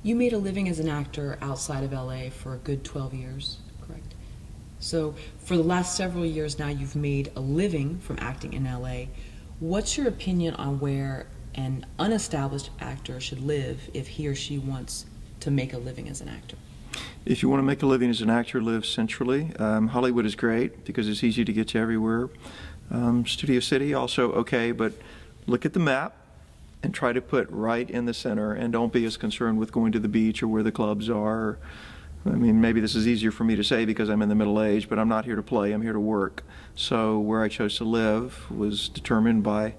You made a living as an actor outside of LA for a good 12 years, correct? So for the last several years now, you've made a living from acting in LA. What's your opinion on where an unestablished actor should live if he or she wants to make a living as an actor? If you want to make a living as an actor, live centrally. Hollywood is great because it's easy to get you everywhere. Studio City also okay, but look at the map and try to put right in the center, and don't be as concerned with going to the beach or where the clubs are. I mean, maybe this is easier for me to say because I'm in the middle age, but I'm not here to play, I'm here to work. So where I chose to live was determined by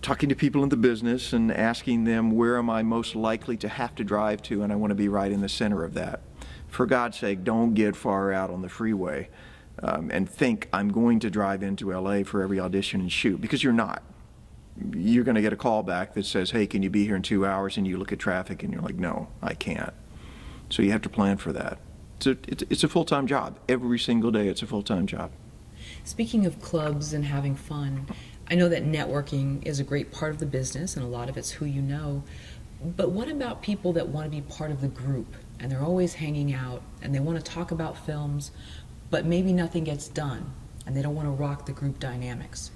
talking to people in the business and asking them where am I most likely to have to drive to, and I want to be right in the center of that. For God's sake, don't get far out on the freeway and think I'm going to drive into LA for every audition and shoot, because you're not. You're going to get a call back that says, hey, can you be here in 2 hours? And you look at traffic and you're like, no, I can't. So you have to plan for that. It's a full-time job. Every single day it's a full-time job. Speaking of clubs and having fun, I know that networking is a great part of the business and a lot of it's who you know. But what about people that want to be part of the group and they're always hanging out and they want to talk about films, but maybe nothing gets done and they don't want to rock the group dynamics?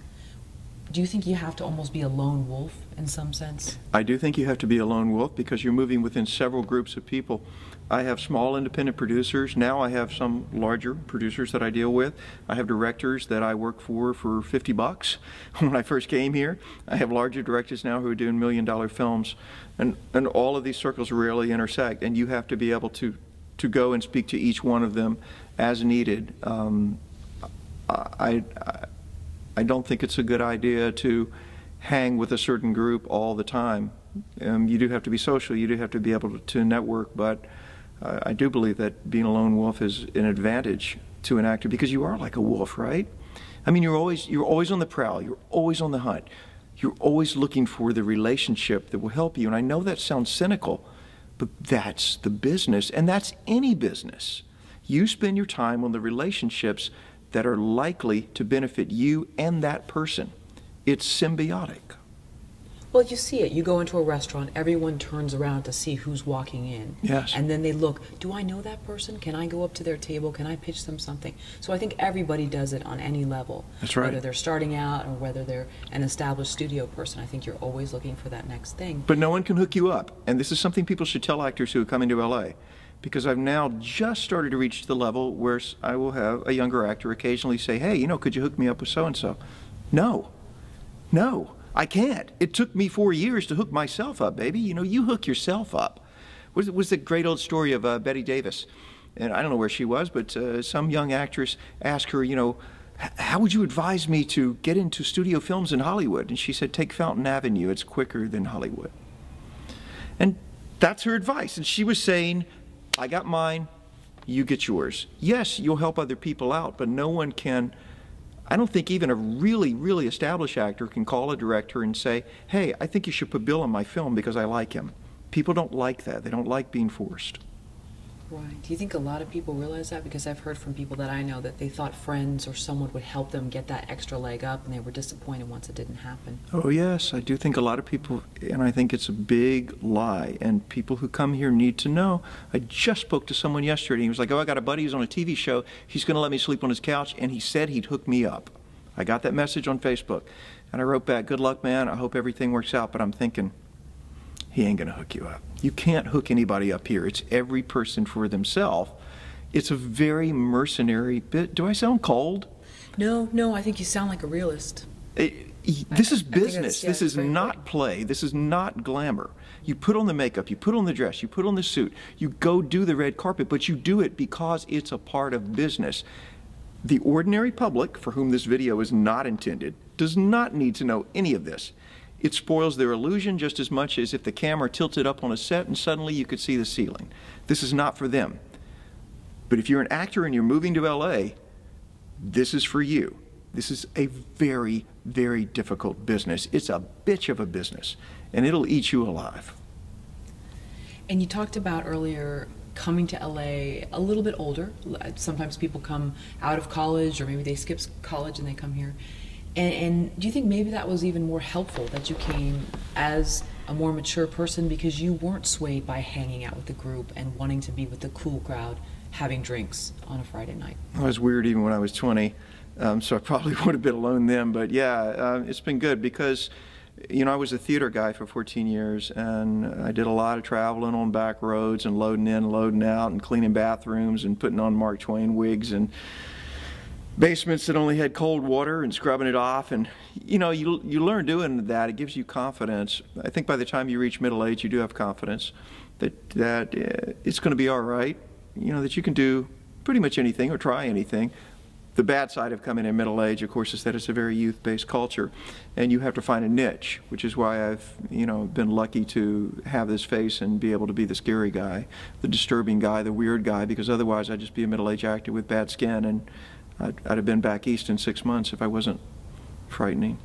Do you think you have to almost be a lone wolf in some sense? I do think you have to be a lone wolf because you're moving within several groups of people. I have small independent producers. Now I have some larger producers that I deal with. I have directors that I work for $50 when I first came here. I have larger directors now who are doing $1-million films. And all of these circles rarely intersect, and you have to be able to go and speak to each one of them as needed. I don't think it's a good idea to hang with a certain group all the time. You do have to be social, you do have to be able to network, but I do believe that being a lone wolf is an advantage to an actor because you are like a wolf, right? I mean, you're always on the prowl, you're always on the hunt, you're always looking for the relationship that will help you. And I know that sounds cynical, but that's the business, and that's any business. You spend your time on the relationships that are likely to benefit you and that person. It's symbiotic. Well, you see it. You go into a restaurant, everyone turns around to see who's walking in. Yes. And then they look, do I know that person? Can I go up to their table? Can I pitch them something? So I think everybody does it on any level. That's right. Whether they're starting out or whether they're an established studio person, I think you're always looking for that next thing. But no one can hook you up. And this is something people should tell actors who come into LA. Because I've now just started to reach the level where I will have a younger actor occasionally say, hey, you know, could you hook me up with so-and-so? No. No, I can't. It took me 4 years to hook myself up, baby. You know, you hook yourself up. Was the great old story of Bette Davis. And I don't know where she was, but some young actress asked her, you know, how would you advise me to get into studio films in Hollywood? And she said, take Fountain Avenue. It's quicker than Hollywood. And that's her advice. And she was saying, I got mine, you get yours. Yes, you'll help other people out, but no one can, I don't think even a really, really established actor can call a director and say, hey, I think you should put Bill in my film because I like him. People don't like that. They don't like being forced. Right. Do you think a lot of people realize that? Because I've heard from people that I know that they thought friends or someone would help them get that extra leg up, and they were disappointed once it didn't happen. Oh yes, I do think a lot of people, and I think it's a big lie, and people who come here need to know. I just spoke to someone yesterday, he was like, oh, I got a buddy who's on a TV show, he's going to let me sleep on his couch, and he said he'd hook me up. I got that message on Facebook, and I wrote back, good luck, man, I hope everything works out, but I'm thinking, he ain't going to hook you up. You can't hook anybody up here. It's every person for themselves. It's a very mercenary bit. Do I sound cold? No, no, I think you sound like a realist. This is business. Yeah, this is not play. This is not glamour. You put on the makeup, you put on the dress, you put on the suit, you go do the red carpet, but you do it because it's a part of business. The ordinary public, for whom this video is not intended, does not need to know any of this. It spoils their illusion just as much as if the camera tilted up on a set and suddenly you could see the ceiling. This is not for them. But if you're an actor and you're moving to LA, this is for you. This is a very, very difficult business. It's a bitch of a business, and it'll eat you alive. And you talked about earlier coming to LA a little bit older. Sometimes people come out of college, or maybe they skip college and they come here. And do you think maybe that was even more helpful, that you came as a more mature person because you weren't swayed by hanging out with the group and wanting to be with the cool crowd having drinks on a Friday night? I was weird even when I was 20, so I probably would have been alone then. But yeah, it's been good because, you know, I was a theater guy for 14 years, and I did a lot of traveling on back roads and loading in, loading out, and cleaning bathrooms and putting on Mark Twain wigs and basements that only had cold water and scrubbing it off. And you know, you learn doing that. It gives you confidence. I think by the time you reach middle age, you do have confidence that it's going to be all right. You know, that you can do pretty much anything or try anything. The bad side of coming in middle age, of course, is that it's a very youth-based culture, and you have to find a niche, which is why I've, you know, been lucky to have this face and be able to be the scary guy, the disturbing guy, the weird guy, because otherwise I'd just be a middle-aged actor with bad skin, and I'd have been back east in 6 months if I wasn't frightening.